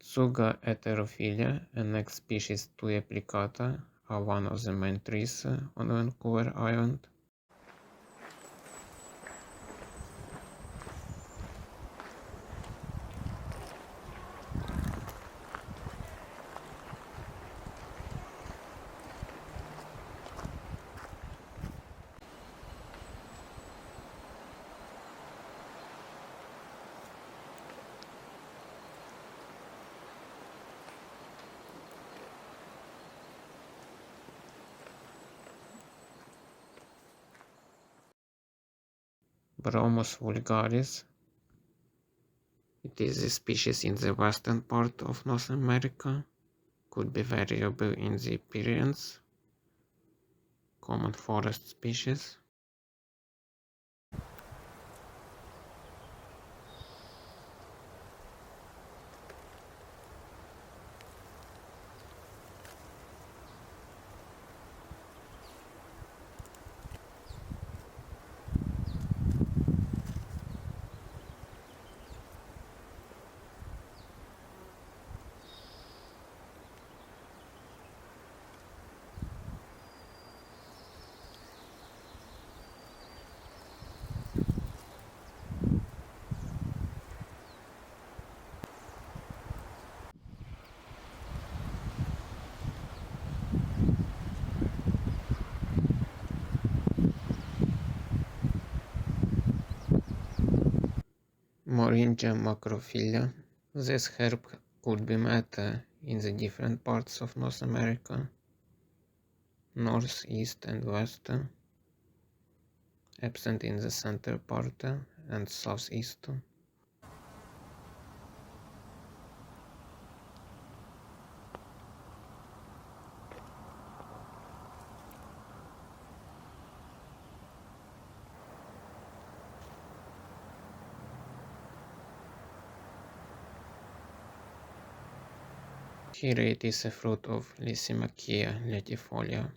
Tsuga heterophylla and next species Tuya plicata are one of the main trees on Vancouver Island. Bromus vulgaris. It is a species in the western part of North America. Could be variable in the appearance. Common forest species. Moringa macrophylla. This herb could be met in the different parts of North America, north, east and west, absent in the center part and southeast. Here it is a fruit of Lysimachia latifolia.